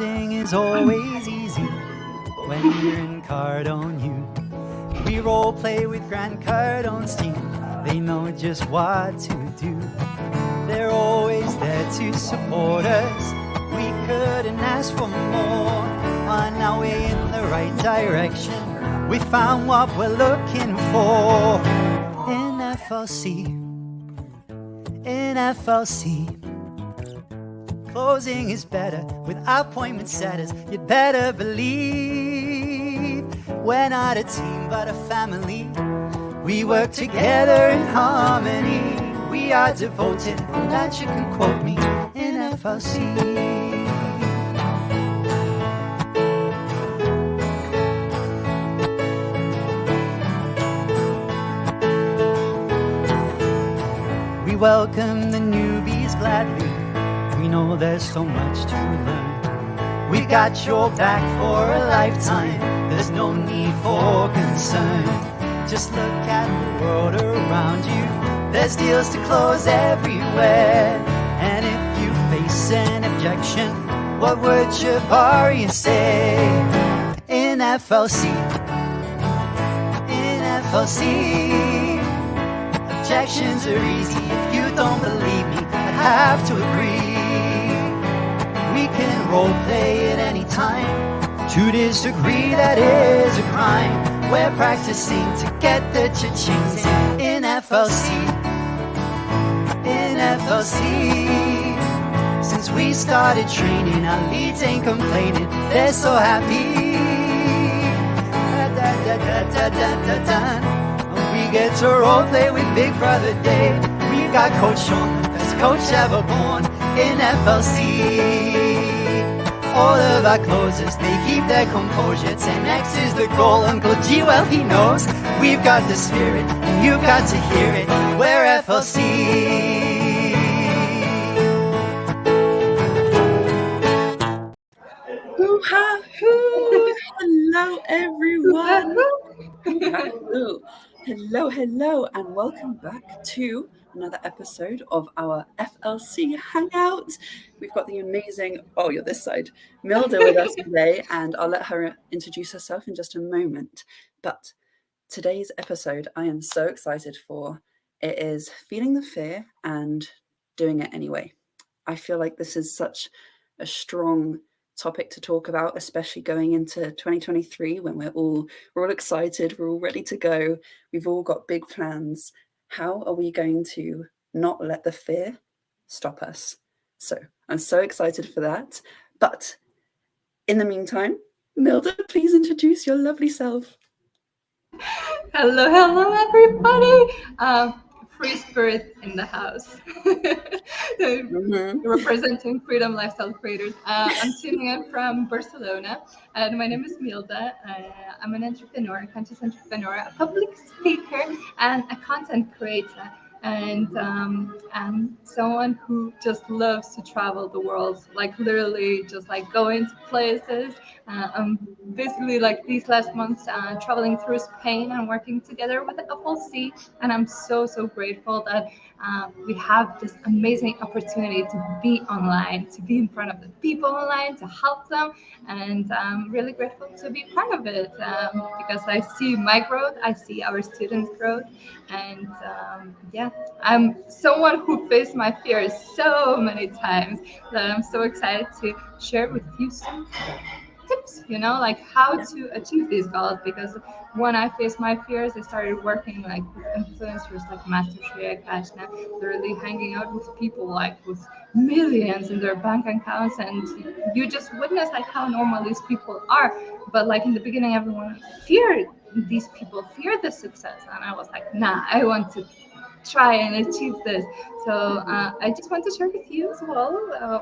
Closing is always easy when you're in Cardone U. We role play with Grant Cardone's team. They know just what to do. They're always there to support us. We couldn't ask for more. On our way in the right direction, we found what we're looking for. In FLC, in FLC. Closing is better with appointment setters. You'd better believe we're not a team but a family. We work together in harmony. We are devoted, that you can quote me, in FLC. We welcome the newbies gladly. We know there's so much to learn. We got your back for a lifetime. There's no need for concern. Just look at the world around you. There's deals to close everywhere. And if you face an objection, what would Jabari say? In FLC, in FLC, objections are easy. If you don't believe me, I have to agree. We can role play at any time. To disagree, that is a crime. We're practicing to get the cha-chings in FLC. In FLC. Since we started training, our leads ain't complaining. They're so happy. We get to role play with Big Brother Dave. We got Coach Sean, the best coach ever born in FLC. All of our closers, they keep their composure. 10X is the goal, Uncle G, well he knows. We've got the spirit, and you've got to hear it. We're FLC. Hoo-ha, hoo! Hello everyone! Hello, and welcome back to another episode of our FLC Hangout. We've got the amazing, you're this side, Milda with us today, and I'll let her introduce herself in just a moment. But today's episode I am so excited for. It is feeling the fear and doing it anyway. I feel like this is such a strong topic to talk about, especially going into 2023 when we're all excited, we're all ready to go, we've all got big plans. How are we going to not let the fear stop us? So I'm so excited for that. But in the meantime, Milda, please introduce your lovely self. Hello, everybody. Free spirit in the house. Representing Freedom Lifestyle Creators. I'm tuning in from Barcelona, and my name is Milda. I'm an entrepreneur, a conscious entrepreneur, a public speaker, and a content creator. And I'm someone who just loves to travel the world, like literally just like going to places. I'm basically like these last months traveling through Spain and working together with the FLC, and I'm so grateful that we have this amazing opportunity to be online, to be in front of the people online, to help them, and I'm really grateful to be part of it because I see my growth, I see our students' growth, and I'm someone who faced my fears so many times that I'm so excited to share with you some tips, like how to achieve these goals. Because when I faced my fears, I started working like with influencers like Master Shreya Kashna, literally hanging out with people like with millions in their bank accounts, and you just witness like how normal these people are. But like in the beginning, everyone feared these people, feared the success, and I was like, nah, I want to try and achieve this. So I just want to share with you as well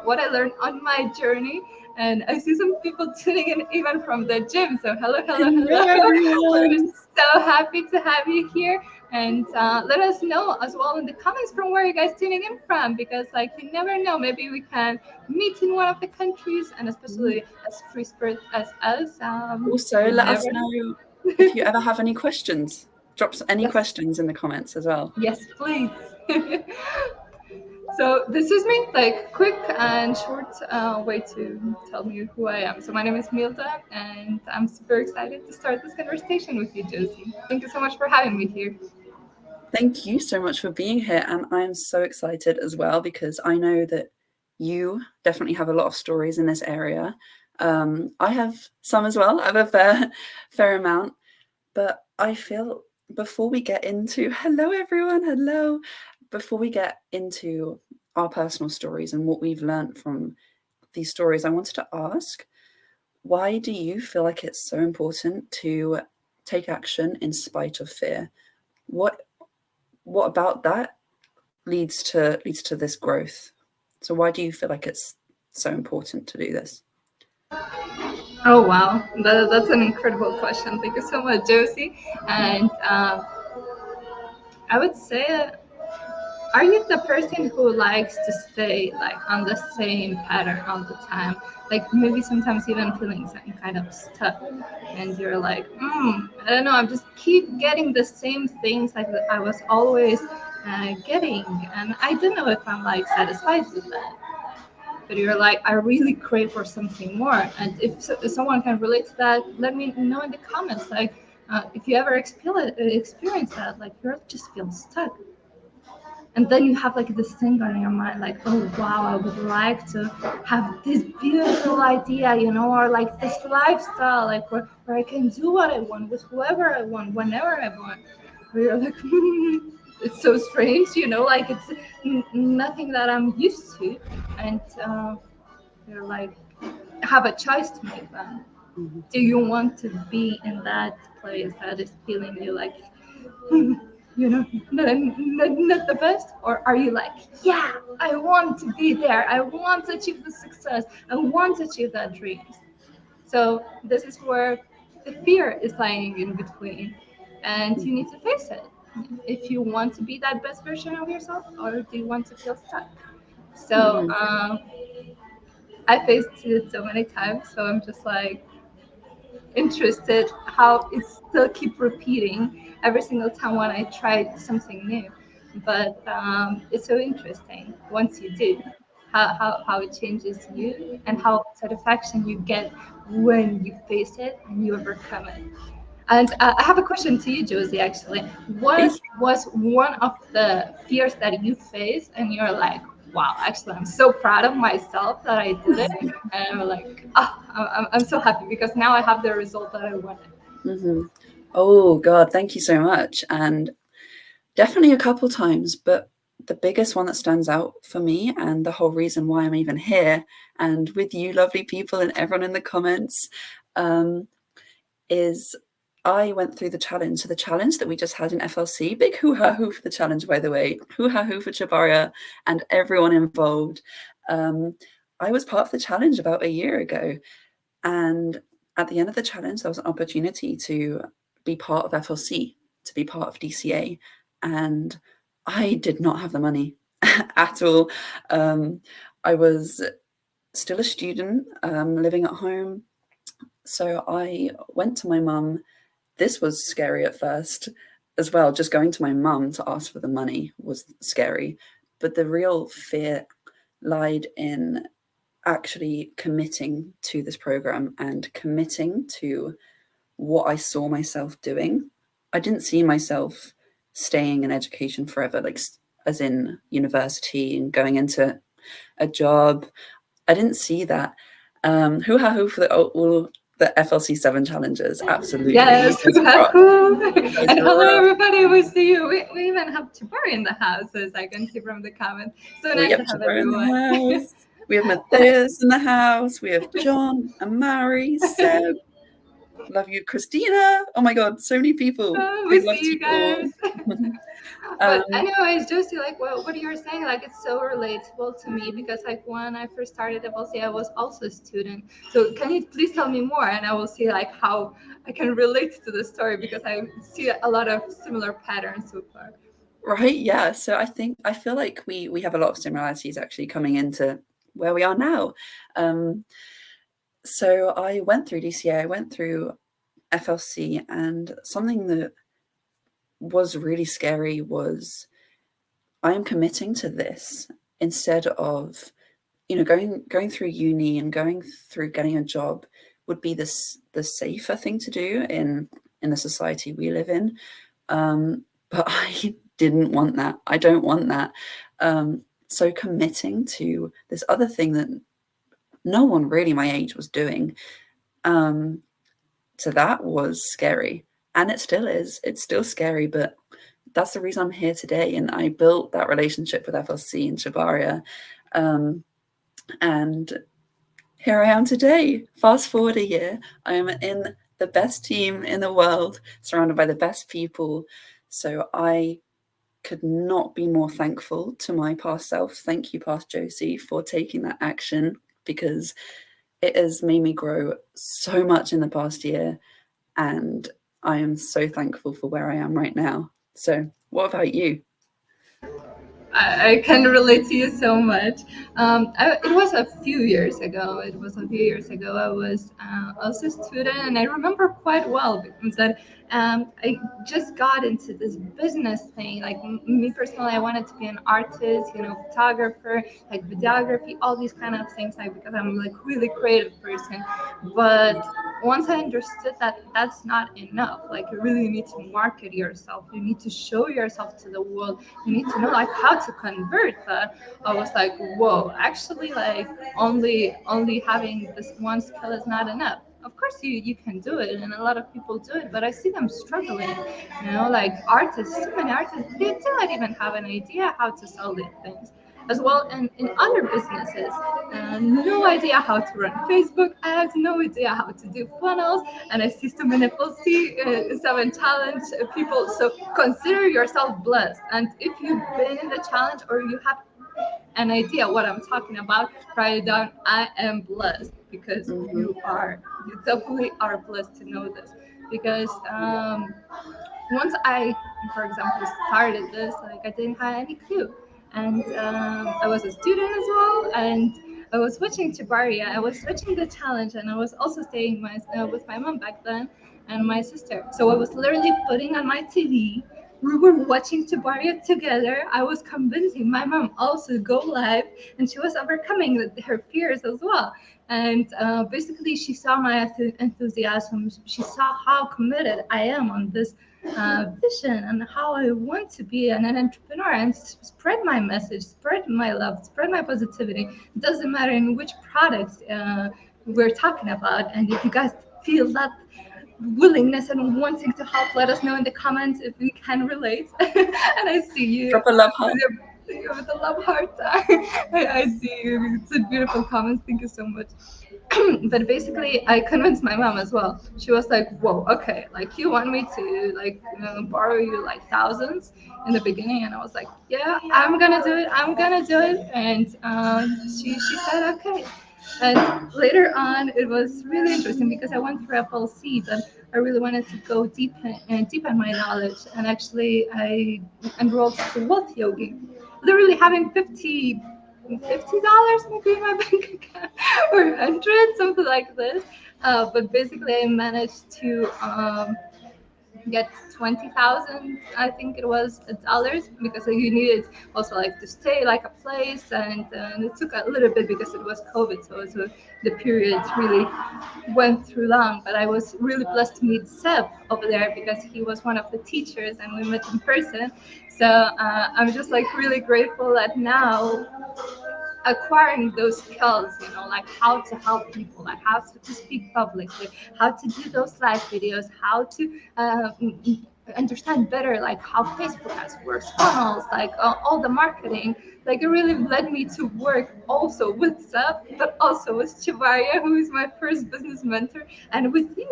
what I learned on my journey. And I see some people tuning in even from the gym. So hello. We're so happy to have you here. And let us know as well in the comments from where you guys tuning in from, because like you never know, maybe we can meet in one of the countries, and especially as free spirit as us. Also, let us know if you ever have any questions. Drop any questions in the comments as well. Yes, please. So this is me, like quick and short way to tell me who I am. So my name is Milda, and I'm super excited to start this conversation with you, Josie. Thank you so much for having me here. Thank you so much for being here. And I'm so excited as well because I know that you definitely have a lot of stories in this area. I have some as well. I have a fair amount. But I feel before we get into, hello everyone, hello. Before we get into our personal stories and what we've learned from these stories, I wanted to ask, why do you feel like it's so important to take action in spite of fear? What about that leads to this growth? So why do you feel like it's so important to do this? Oh wow, that's an incredible question. Thank you so much, Josie. And I would say, are you the person who likes to stay like on the same pattern all the time? Like maybe sometimes even feeling some kind of stuck, and you're like, I don't know, I'm just keep getting the same things like that I was always getting, and I don't know if I'm like satisfied with that. But you're like, I really crave for something more. And if someone can relate to that, let me know in the comments. Like, if you ever experience that, like you just feel stuck, and then you have like this thing on your mind like, oh wow, I would like to have this beautiful idea, or like this lifestyle, like where I can do what I want with whoever I want whenever I want. Where you're like, it's so strange, like it's nothing that I'm used to. And you're like, have a choice to make then. Mm-hmm. Do you want to be in that place that is feeling you like, not the best? Or are you like, yeah, I want to be there. I want to achieve the success. I want to achieve that dreams. So this is where the fear is lying in between. And you need to face it. If you want to be that best version of yourself, or do you want to feel stuck? So Mm-hmm. I faced it so many times. So I'm just like, interested how it still keep repeating every single time when I tried something new. But it's so interesting once you do how it changes you and how satisfaction you get when you face it and you overcome it. And I have a question to you, Josie, actually. What Please. was one of the fears that you faced and you're like, wow, actually, I'm so proud of myself that I did it. And I'm like, I'm so happy because now I have the result that I wanted. Mm-hmm. Oh God, thank you so much. And definitely a couple times, but the biggest one that stands out for me, and the whole reason why I'm even here and with you lovely people and everyone in the comments, is I went through the challenge. So the challenge that we just had in FLC, big hoo-ha-hoo for the challenge, by the way, hoo-ha-hoo for Chabaria and everyone involved. I was part of the challenge about a year ago. And at the end of the challenge, there was an opportunity to be part of FLC, to be part of DCA. And I did not have the money at all. I was still a student, living at home. So I went to my mum. This was scary at first as well. Just going to my mum to ask for the money was scary. But the real fear lied in actually committing to this program and committing to what I saw myself doing. I didn't see myself staying in education forever, like as in university and going into a job. I didn't see that. Hoo-ha hoo for all the FLC 7 challenges. Absolutely. You Yes, guys rock. You guys and hello rock. everybody, we see you. We even have Tabari in the house, as I can see from the comments. So We nice have to have Jabbar in the everyone. house. We have Matthias in the house. We have John, Amari, Seb. Love you, Christina. Oh my God, so many people. We Big love see to you you all. guys. But um, anyways, Josie, like what you're saying, like it's so relatable to me because like when I first started FLC, I was also a student. So can you please tell me more, and I will see like how I can relate to the story because I see a lot of similar patterns so far. right, yeah. So I feel like we have a lot of similarities actually coming into where we are now. So I went through DCA, I went through FLC, and something that was really scary was I am committing to this instead of, going through uni and going through getting a job would be the safer thing to do in the society we live in. But I didn't want that. I don't want that. So committing to this other thing that no one really my age was doing, so that was scary. And it still is. It's still scary, but that's the reason I'm here today. And I built that relationship with FLC and Shabaria. And here I am today. Fast forward a year, I am in the best team in the world, surrounded by the best people. So I could not be more thankful to my past self. Thank you, past Josie, for taking that action, because it has made me grow so much in the past year. And I am so thankful for where I am right now. So what about you? I can relate to you so much. It was a few years ago. I was also a student, and I remember quite well because that I just got into this business thing. Like me personally, I wanted to be an artist, photographer, like videography, all these kind of things. Like because I'm like really creative person, but once I understood that that's not enough. Like you really need to market yourself. You need to show yourself to the world. You need to know like how to convert that. I was like, whoa, actually like only having this one skill is not enough. Of course you can do it, and a lot of people do it, but I see them struggling. Like artists, so many artists, they do not even have an idea how to sell their things as well. And in other businesses, no idea how to run Facebook ads, no idea how to do funnels. And I see so many FLC, seven challenge people. So consider yourself blessed. And if you've been in the challenge or you have an idea what I'm talking about, write it down. I am blessed, because you definitely are blessed to know this. Because once I, for example, started this, like I didn't have any clue, and I was a student as well, and I was watching Chibaria. I was watching the challenge, and I was also staying with my mom back then and my sister. So I was literally putting on my TV. We were watching Chibaria together. I was convincing my mom also to go live, and she was overcoming her fears as well. And basically, she saw my enthusiasm. She saw how committed I am on this vision and how I want to be an entrepreneur and spread my message, spread my love, spread my positivity. It doesn't matter in which products we're talking about. And if you guys feel that willingness and wanting to help, let us know in the comments if we can relate. And I see you Drop a love heart. with the love heart. I see you. It's a beautiful comment. Thank you so much. But basically, I convinced my mom as well. She was like, "Whoa, okay, like you want me to like borrow you like thousands in the beginning?" And I was like, "Yeah, I'm gonna do it. I'm gonna do it." And she said, "Okay." And later on, it was really interesting because I went through FLC, but I really wanted to go deep in my knowledge. And actually, I enrolled to Wealth Yogi, literally having $50 maybe in my bank account or 100, something like this. But basically, I managed to get 20,000, I think it was, dollars, because you needed also like to stay like a place, and it took a little bit because it was COVID, so the period really went through long. But I was really blessed to meet Seb over there because he was one of the teachers and we met in person. So I'm just like really grateful that now acquiring those skills, like how to help people, like how to speak publicly, how to do those live videos, how to understand better like how Facebook ads works, funnels, like all the marketing. Like it really led me to work also with Seth, but also with Chivaria, who is my first business mentor, and with you,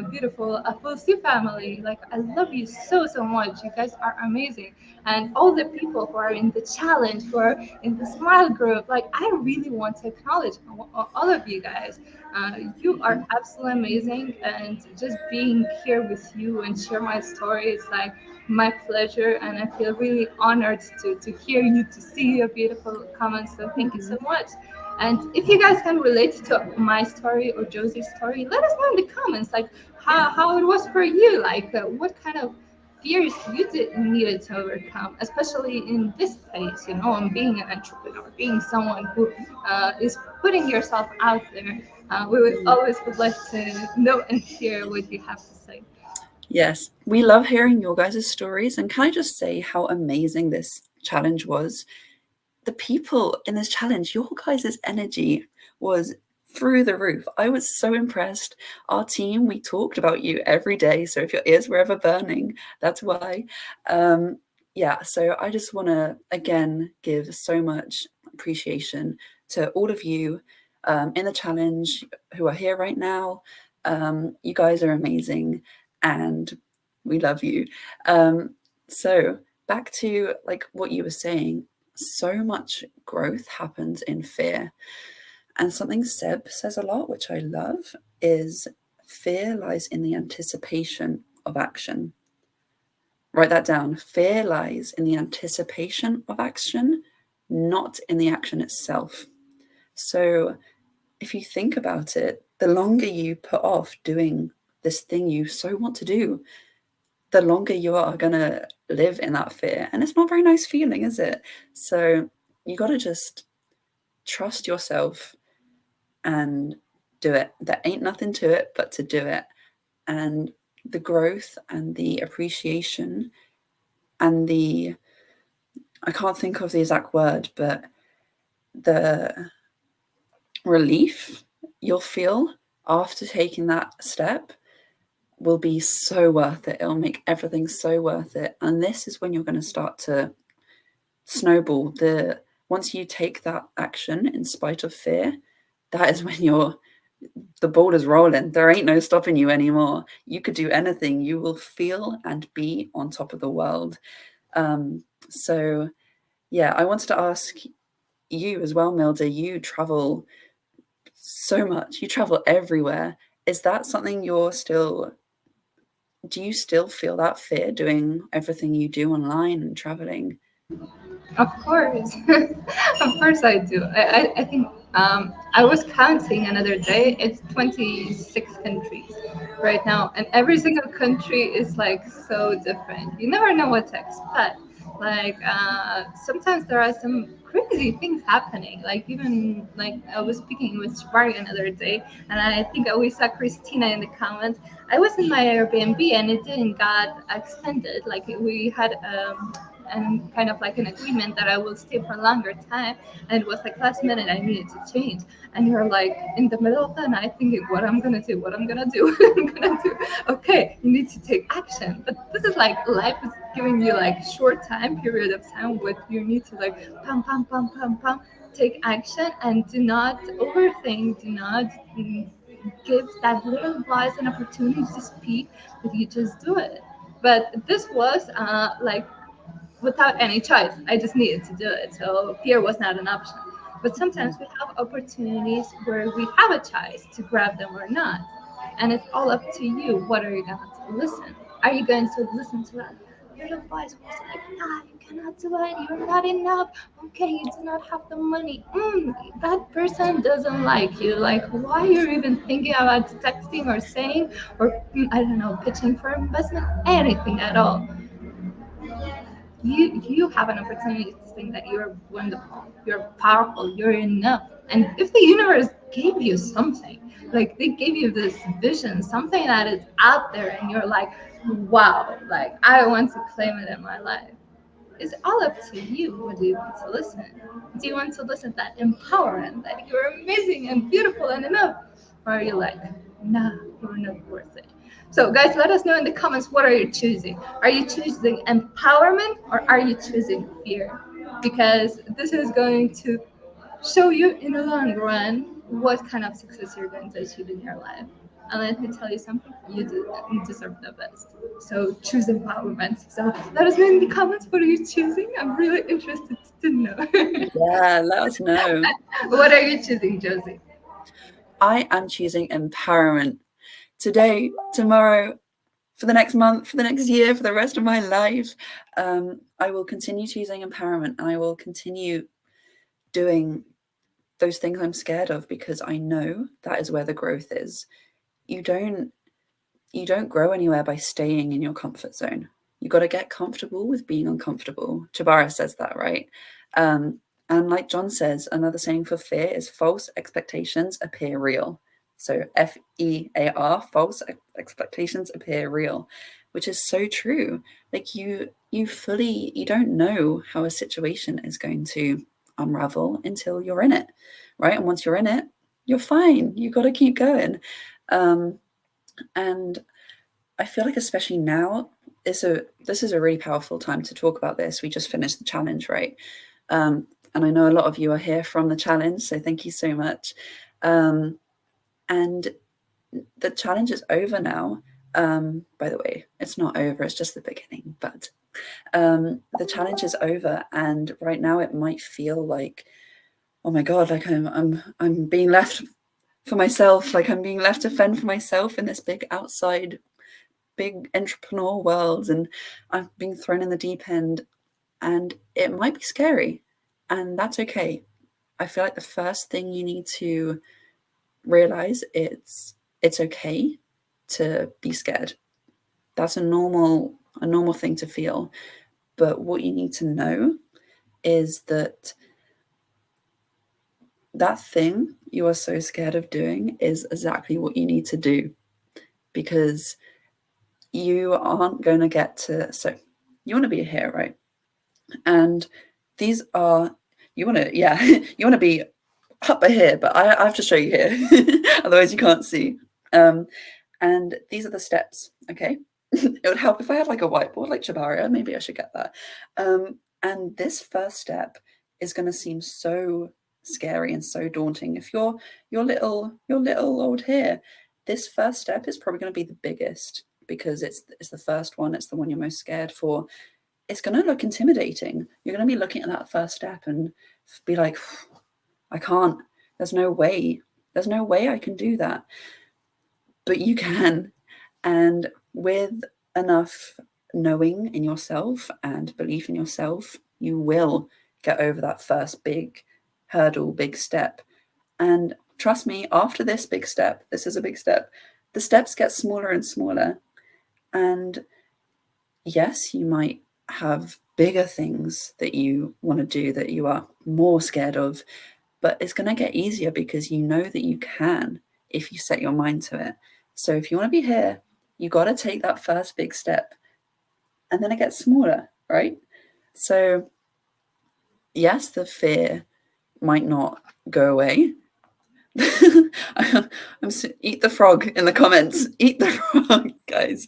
beautiful FLC family. Like I love you so much. You guys are amazing, and all the people who are in the challenge, who are in the smile group. Like I really want to acknowledge all of you guys. You are absolutely amazing, and just being here with you and share my story is like my pleasure, and I feel really honored to hear you, to see your beautiful comments. So thank you so much. And if you guys can relate to my story or Josie's story, let us know in the comments, like how it was for you, like what kind of fears you needed to overcome, especially in this phase, and being an entrepreneur, being someone who is putting yourself out there. We would always would like to know and hear what you have to say. Yes, we love hearing your guys' stories. And can I just say how amazing this challenge was? The people in this challenge, your guys' energy was through the roof. I was so impressed. Our team, we talked about you every day. So if your ears were ever burning, that's why. Yeah, so I just want to, again, give so much appreciation to all of you in the challenge who are here right now. You guys are amazing and we love you. So back to like what you were saying, so much growth happens in fear. And something Seb says a lot, which I love, is fear lies in the anticipation of action. Write that down. Fear lies in the anticipation of action, not in the action itself. So if you think about it, the longer you put off doing this thing you so want to do, the longer you are going to live in that fear. And it's not a very nice feeling, is it? So you got to just trust yourself and do it. There ain't nothing to it but to do it. And the growth and the appreciation and I can't think of the exact word, but the relief you'll feel after taking that step will be so worth it. It'll make everything so worth it. And this is when you're going to start to snowball. Once you take that action in spite of fear, that is when the ball is rolling. There ain't no stopping you anymore. You could do anything. You will feel and be on top of the world. So yeah, I wanted to ask you as well, Milda. You travel so much. You travel everywhere. Is that something do you still feel that fear doing everything you do online and traveling? Of course, of course I do. I think I was counting another day. It's 26 countries right now, and every single country is like so different. You never know what to expect. Like sometimes there are some crazy things happening. Like even like I was speaking with Shibari another day, and I think we saw Christina in the comments. I was in my Airbnb and it didn't got extended. Like we had and kind of like an agreement that I will stay for a longer time. And it was like last minute I needed to change. And you're like in the middle of the night thinking, what I'm gonna do, what I'm gonna do, what I'm gonna do. Okay, you need to take action. But this is like life is giving you like short time period of time with you need to like pam pam pam pam pam take action and do not overthink, do not give that little voice an opportunity to speak, but you just do it. But this was like without any choice. I just needed to do it. So fear was not an option. But sometimes we have opportunities where we have a choice to grab them or not. And it's all up to you. What are you going to listen? Are you going to listen to that little voice who's like, nah, you cannot do it. You're not enough. Okay, you do not have the money. That person doesn't like you. Like, why you're even thinking about texting or saying or, I don't know, pitching for investment? Anything at all. You have an opportunity to think that you're wonderful, you're powerful, you're enough. And if the universe gave you something, like they gave you this vision, something that is out there, and you're like, wow, like I want to claim it in my life. It's all up to you. What do you want to listen? Do you want to listen to that empowerment that you're amazing and beautiful and enough? Or are you like, nah, you're not worth it? So, guys, let us know in the comments what are you choosing? Are you choosing empowerment or are you choosing fear? Because this is going to show you in the long run what kind of success you're going to achieve in your life. And let me tell you something, you deserve the best. So choose empowerment. So let us know in the comments what are you choosing. I'm really interested to know. Yeah, let us know. What are you choosing, Josie? I am choosing empowerment today, tomorrow, for the next month, for the next year, for the rest of my life. I will continue choosing empowerment and I will continue doing those things I'm scared of because I know that is where the growth is. You don't grow anywhere by staying in your comfort zone. You got to get comfortable with being uncomfortable. Chabara says that, right? And like John says, another saying for fear is false expectations appear real. So FEAR, false expectations appear real, which is so true. Like you don't know how a situation is going to unravel until you're in it, right? And once you're in it, you're fine. You got to keep going. And I feel like especially now, this is a really powerful time to talk about this. We just finished the challenge, right? And I know a lot of you are here from the challenge, so thank you so much. And the challenge is over now. By the way, it's not over, it's just the beginning, but the challenge is over, and right now it might feel like, oh my God, like I'm being left for myself, like I'm being left to fend for myself in this big entrepreneur world, and I'm being thrown in the deep end, and it might be scary, and that's okay. I feel like the first thing you need to realize it's okay to be scared. That's a normal thing to feel. But what you need to know is that thing you are so scared of doing is exactly what you need to do, because you aren't going to get to, so you want to be here, right? And these are, you want to be up here, but I have to show you here, otherwise you can't see. And these are the steps, okay? It would help if I had like a whiteboard like Chabaria, maybe I should get that. And this first step is going to seem so scary and so daunting. If you're little old here, this first step is probably going to be the biggest, because it's the first one, it's the one you're most scared for. It's going to look intimidating. You're going to be looking at that first step and be like, I can't, there's no way I can do that. But you can. And with enough knowing in yourself and belief in yourself, you will get over that first big hurdle, big step. And trust me, after this big step, this is a big step, the steps get smaller and smaller. And yes, you might have bigger things that you want to do that you are more scared of, but it's going to get easier because you know that you can if you set your mind to it. So if you want to be here, you got to take that first big step, and then it gets smaller, right? So yes, the fear might not go away. Eat the frog in the comments. Eat the frog, guys.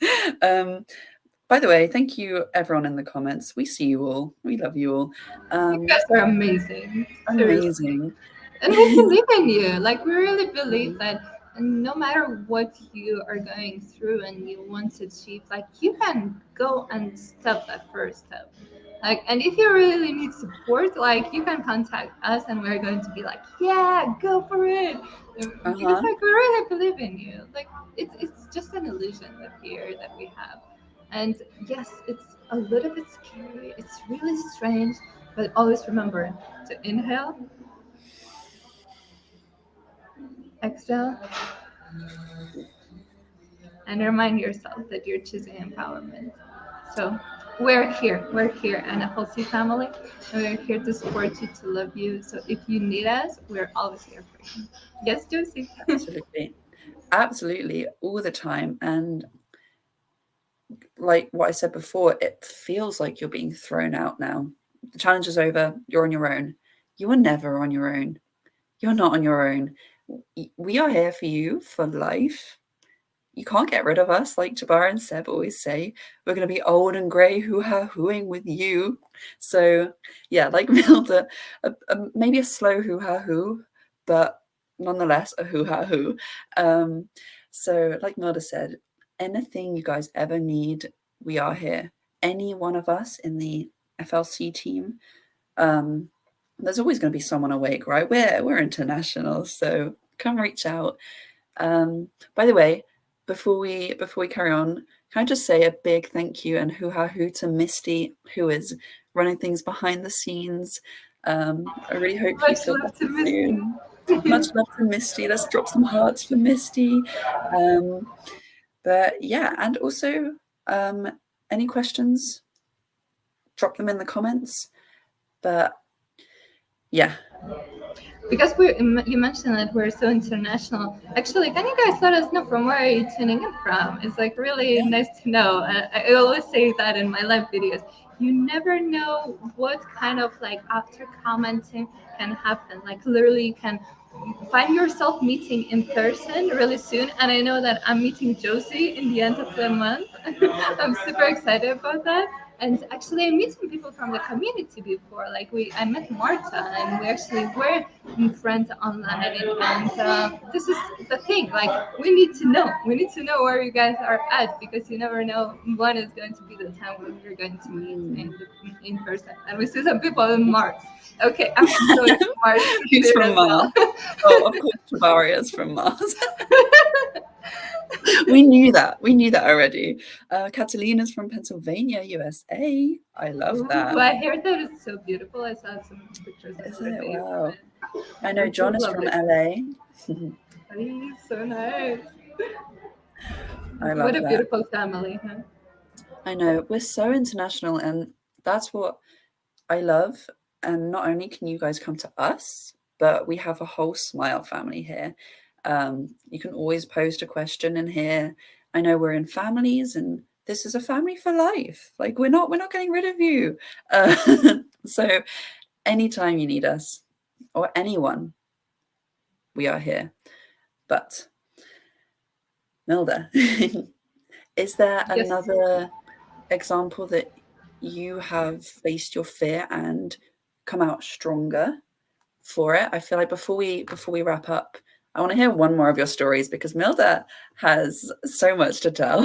By the way, thank you everyone in the comments. We see you all. We love you all. You guys are amazing. Amazing. Seriously. And we believe in you. Like, we really believe that no matter what you are going through and you want to achieve, like, you can go and step that first step. Like, and if you really need support, like, you can contact us and we're going to be like, yeah, go for it. Because, like, we really believe in you. Like, it's just an illusion, the fear that we have. And yes, it's a little bit scary. It's really strange, but always remember to inhale, exhale, and remind yourself that you're choosing empowerment. So we're here an FLC family, and we're here to support you, to love you. So if you need us, we're always here for you. Yes, Josie? Absolutely, all the time. And like what I said before, it feels like you're being thrown out now. The challenge is over. You're on your own. You are never on your own. You're not on your own. We are here for you for life. You can't get rid of us, like Jabbar and Seb always say. We're going to be old and grey hoo-ha-hooing with you. So, yeah, like Milda, maybe a slow hoo-ha-hoo, but nonetheless a hoo-ha-hoo. So, like Milda said, anything you guys ever need, we are here. Any one of us in the FLC team, there's always going to be someone awake, right? We're international, so come reach out. By the way, before we carry on, can I just say a big thank you and hoo-ha-hoo to Misty, who is running things behind the scenes. I really hope you feel better soon. Much love to Misty. Let's drop some hearts for Misty. But yeah, and also any questions, drop them in the comments. But yeah. Because you mentioned that we're so international. Actually, can you guys let us know from where are you tuning in from? It's like really nice to know. I always say that in my live videos. You never know what kind of like after commenting can happen. Like literally, you can find yourself meeting in person really soon. And I know that I'm meeting Josie in the end of the month. I'm super excited about that. And actually, I'm meeting people from the community before. Like I met Marta, and we actually were friends online. And this is the thing. Like we need to know. We need to know where you guys are at because you never know when is going to be the time when we're going to meet in person. And we see some people in Mars. Okay, I'm going to Mars Who's soon from as well. Mars? Oh, of course, Tabaria's from Mars. We knew that. We knew that already. Catalina's from Pennsylvania, USA. I love that. Ooh, I heard that it's so beautiful. I saw some pictures Isn't it? already. Wow. I know It's so John is from lovely. LA. Ay, so nice. I What love a that. beautiful family, huh? I know. We're so international, and that's what I love. And not only can you guys come to us, but we have a whole Smile family here. You can always post a question in here. I know we're in families, and this is a family for life. Like we're not getting rid of you. So anytime you need us or anyone, we are here. But Milda, is there Yes. another example that you have faced your fear and come out stronger for it? I feel like before we wrap up, I want to hear one more of your stories because Milda has so much to tell.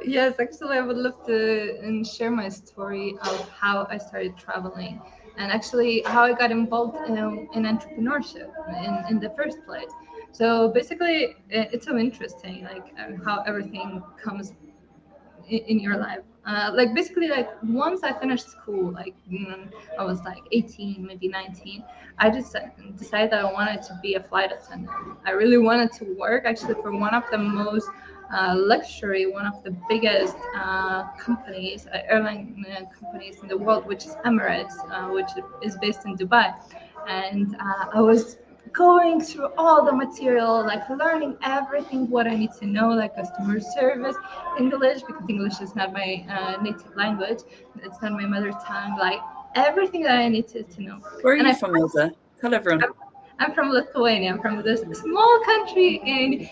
Yes, actually, I would love to share my story of how I started traveling and actually how I got involved in entrepreneurship in the first place. So basically, it's so interesting, like how everything comes in your life. Like basically, like once I finished school, like I was like 18, maybe 19. I just decided that I wanted to be a flight attendant. I really wanted to work actually for one of the most luxury, one of the biggest companies, airline companies in the world, which is Emirates, which is based in Dubai. And I was going through all the material, like learning everything what I need to know, like customer service, English, because English is not my native language, it's not my mother tongue, like everything that I needed to know. Where are And you from, Milda? Tell everyone. I'm from Lithuania. I'm from this small country in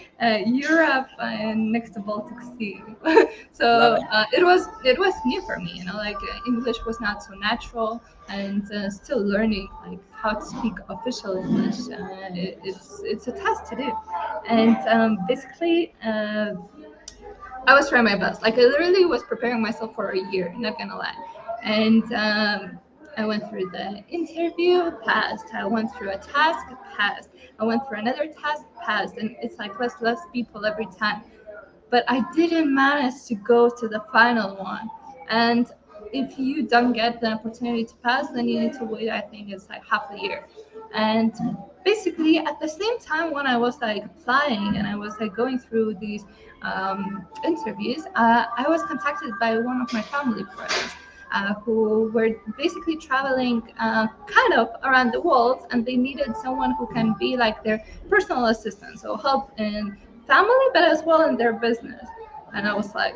Europe and next to Baltic Sea. Love So it. it was new for me. Like English was not so natural, and still learning like how to speak official English. It's a task to do, and basically. I was trying my best. Like I literally was preparing myself for a year, not gonna lie. And I went through the interview, passed. I went through a task, passed. I went through another task, passed. And it's like less people every time. But I didn't manage to go to the final one. And if you don't get the opportunity to pass, then you need to wait. I think it's like half a year. And basically, at the same time, when I was like applying and I was like going through these interviews, I was contacted by one of my family friends. Who were basically traveling kind of around the world, and they needed someone who can be like their personal assistant, so help in family, but as well in their business. And I was like,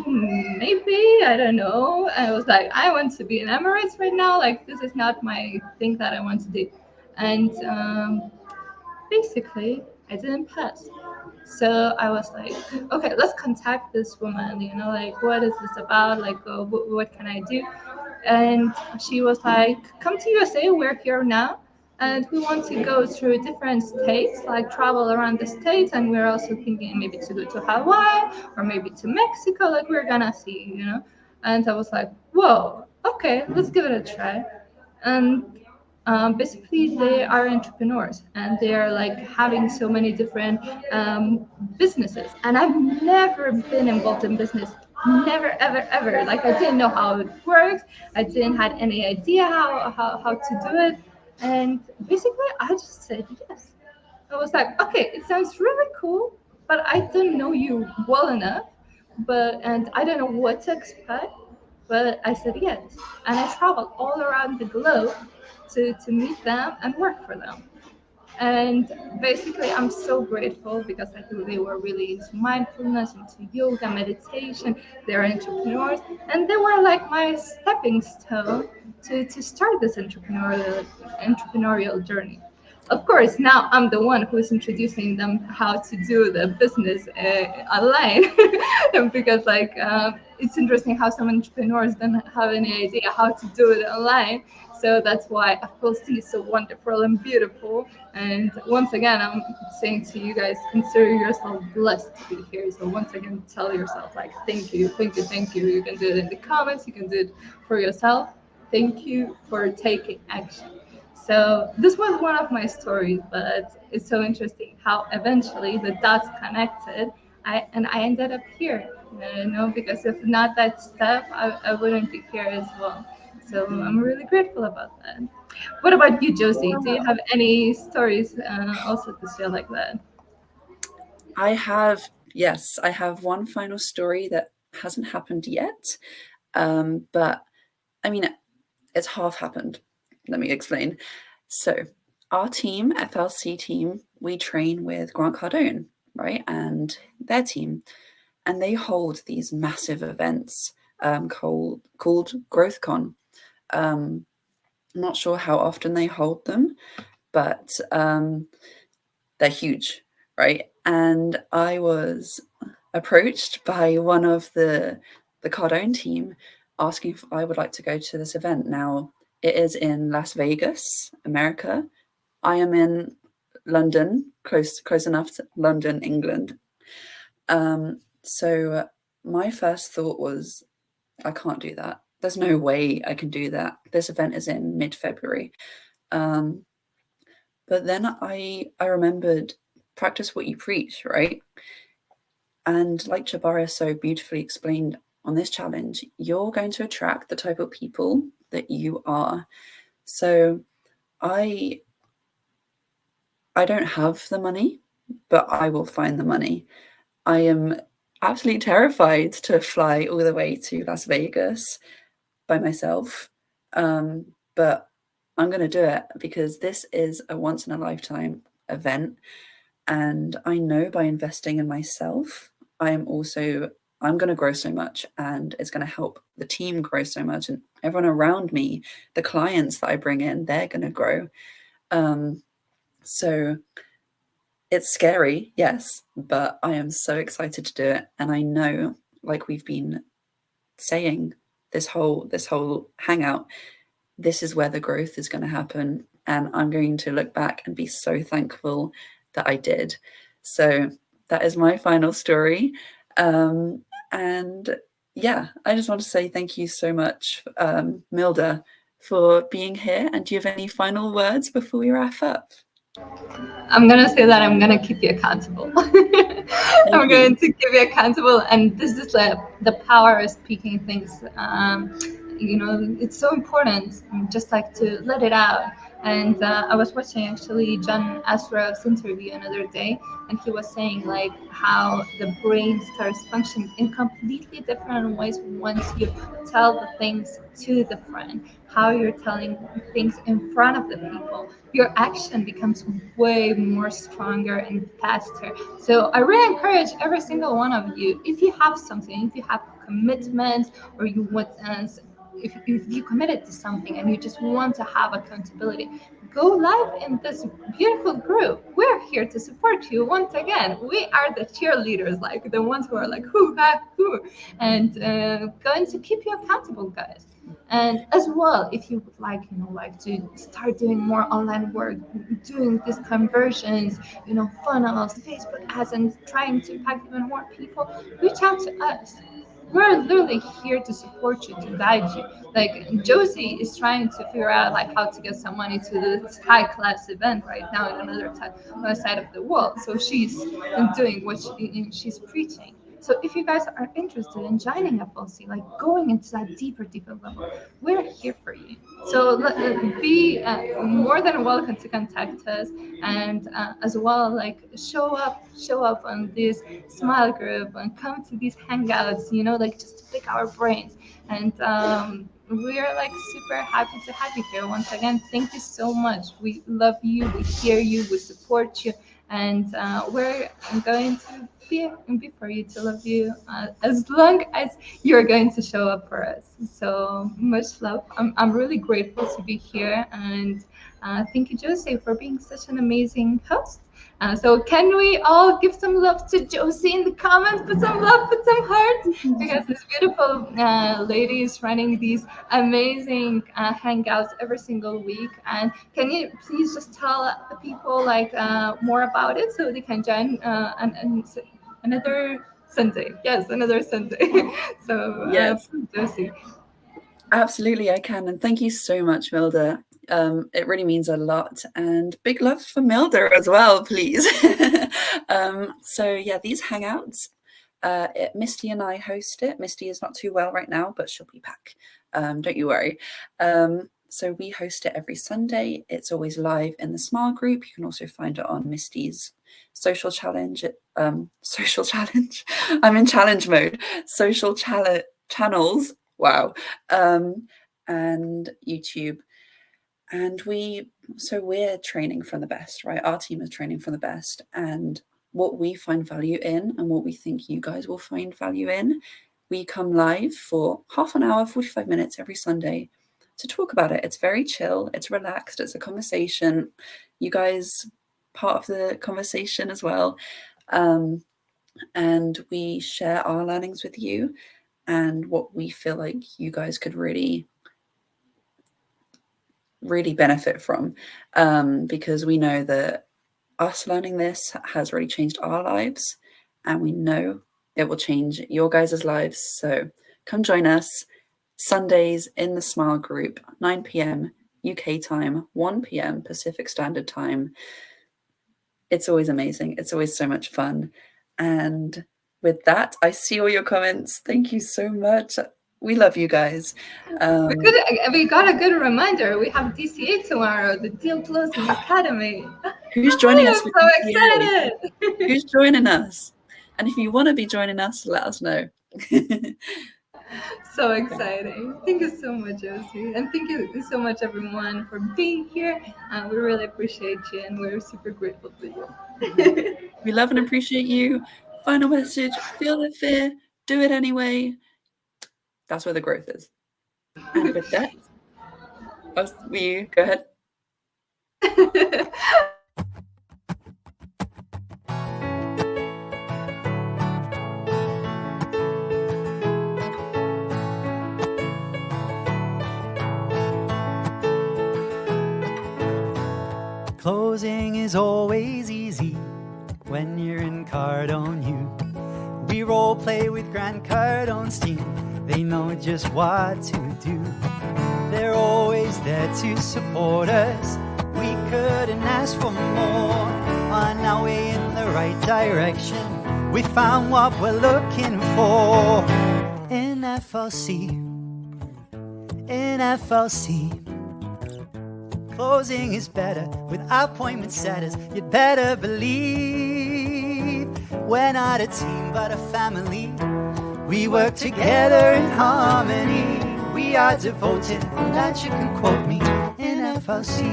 maybe, I don't know. I was like, I want to be in Emirates right now. Like, this is not my thing that I want to do. And basically, I didn't pass. So I was like, okay, let's contact this woman, like, what is this about? Like, what can I do? And she was like, come to USA, we're here now. And we want to go through different states, like travel around the states. And we're also thinking maybe to go to Hawaii or maybe to Mexico. Like, we're gonna see. And I was like, whoa, okay, let's give it a try. And basically they are entrepreneurs and they are like having so many different businesses, and I've never been involved in business, never ever. Like I didn't know how it works, I didn't had any idea how to do it, and basically I just said yes. I was like, okay, it sounds really cool, but I don't know you well enough. and I don't know what to expect, but I said yes. And I traveled all around the globe to meet them and work for them. And basically, I'm so grateful because I think they were really into mindfulness, into yoga, meditation. They're entrepreneurs, and they were like my stepping stone to start this entrepreneurial journey. Of course, now I'm the one who is introducing them how to do the business online, and because it's interesting how some entrepreneurs don't have any idea how to do it online. So that's why FLC is so wonderful and beautiful. And once again, I'm saying to you guys, consider yourself blessed to be here. So once again, tell yourself like, thank you, thank you, thank you. You can do it in the comments. You can do it for yourself. Thank you for taking action. So this was one of my stories, but it's so interesting how eventually the dots connected. I ended up here, because if not that step, I wouldn't be here as well. So I'm really grateful about that. What about you, Josie? Do you have any stories also to share like that? Yes, I have one final story that hasn't happened yet. But I mean, it's half happened. Let me explain. So, our team, FLC team, we train with Grant Cardone, right? And their team. And they hold these massive events called GrowthCon. I'm not sure how often they hold them, but they're huge, right? And I was approached by one of the Cardone team asking if I would like to go to this event. Now, it is in Las Vegas, America. I am in London, close enough to London, England. So my first thought was, I can't do that. There's no way I can do that. This event is in mid-February. But then I remembered, practice what you preach, right? And like Jabara so beautifully explained on this challenge, you're going to attract the type of people that you are. So I don't have the money, but I will find the money. I am absolutely terrified to fly all the way to Las Vegas by myself. But I'm going to do it because this is a once in a lifetime event. And I know by investing in myself, I'm going to grow so much, and it's going to help the team grow so much, and everyone around me, the clients that I bring in, they're going to grow. So it's scary, yes, but I am so excited to do it. And I know, like we've been saying this whole hangout, this is where the growth is going to happen. And I'm going to look back and be so thankful that I did. So that is my final story. And yeah, I just want to say thank you so much, Milda, for being here. And do you have any final words before we wrap up? I'm gonna say that I'm gonna keep you accountable. I'm going to keep you accountable, and this is the power of speaking things. It's so important, just like to let it out. And I was watching actually John Asrau's interview another day, and he was saying like how the brain starts functioning in completely different ways once you tell the things to the friend, how you're telling things in front of the people. Your action becomes way more stronger and faster. So I really encourage every single one of you, if you have something, if you have commitment, or you want if you committed to something and you just want to have accountability, go live in this beautiful group. We're here to support you. Once again, we are the cheerleaders, like the ones who are like who, and going to keep you accountable, guys. And as well, if you would like to start doing more online work, doing these conversions, funnels, Facebook ads, and trying to impact even more people, reach out to us. We're literally here to support you, to guide you. Like Josie is trying to figure out like how to get some money to this high class event right now in another side of the world. So she's doing what she's preaching. So if you guys are interested in joining FLC, like going into that deeper level, we're here for you. So be more than welcome to contact us, and as well, like show up on this smile group and come to these hangouts, like just to pick our brains. And we are like super happy to have you here once again. Thank you so much. We love you, we hear you, we support you, and we're going to be for you, to love you as long as you're going to show up for us. So much love. I'm really grateful to be here, and thank you, Josie, for being such an amazing host. So can we all give some love to Josie in the comments? Put some love, put some hearts, because this beautiful lady is running these amazing hangouts every single week. And can you please just tell the people like more about it so they can join another Sunday? Yes, another Sunday. So Yes. Josie. Absolutely, I can. And thank you so much, Milda. It really means a lot. And big love for Milda as well, please. So yeah, these hangouts, Misty and I host it. Misty is not too well right now, but she'll be back. Don't you worry. So we host it every Sunday. It's always live in the Smile group. You can also find it on Misty's social challenge. Social challenge. I'm in challenge mode. Social channels. Wow. And YouTube. And we're training from the best, right? Our team is training from the best. And what we find value in and what we think you guys will find value in, we come live for half an hour, 45 minutes every Sunday to talk about it. It's very chill. It's relaxed. It's a conversation. You guys part of the conversation as well. And we share our learnings with you and what we feel like you guys could really benefit from, because we know that us learning this has really changed our lives, and we know it will change your guys' lives. So come join us Sundays in the Smile group, 9 p.m. UK time, 1 p.m. Pacific Standard Time. It's always amazing. It's always so much fun. And with that, I see all your comments. Thank you so much. We love you guys. We got a good reminder. We have DCA tomorrow, the Deal Closing Academy. Who's joining us? I'm so excited. Who's joining us? And if you want to be joining us, let us know. So exciting. Thank you so much, Josie. And thank you so much, everyone, for being here. We really appreciate you, and we're super grateful for you. We love and appreciate you. Final message: feel the fear, do it anyway. That's where the growth is. And with that, you go ahead. Closing is always easy when you're in Cardone U. We role play with Grant Cardone's team. They know just what to do. They're always there to support us. We couldn't ask for more. On our way in the right direction, we found what we're looking for. In FLC, in FLC. Closing is better with appointment setters. You'd better believe we're not a team but a family. We work together in harmony. We are devoted, on that you can quote me, in FLC.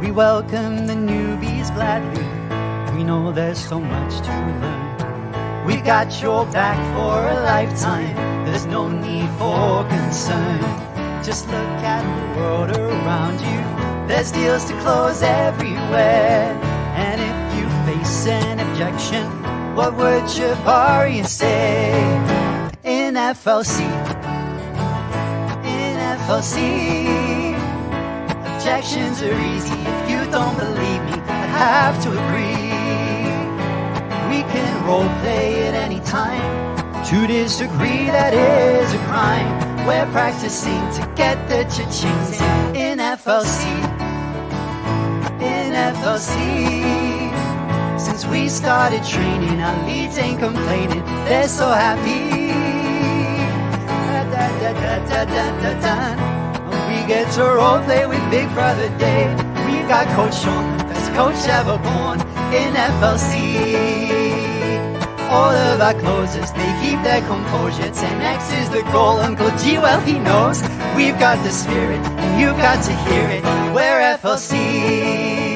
We welcome the newbies gladly. We know there's so much to learn. We got your back for a lifetime. There's no need for concern. Just look at the world around you. There's deals to close everywhere. And if you face an objection, what would Jabari say? In FLC, in FLC, objections are easy. If you don't believe me, I have to agree. We can role play at any time. To disagree, that is a crime. We're practicing to get the cha-chings in FLC. In FLC. Since we started training, our leads ain't complaining. They're so happy. We get to role play with Big Brother Dave. We've got Coach Sean, the best coach ever born in FLC. All of our closers, they keep their composure. 10x is the goal, Uncle G, well he knows. We've got the spirit, and you've got to hear it. We're FLC.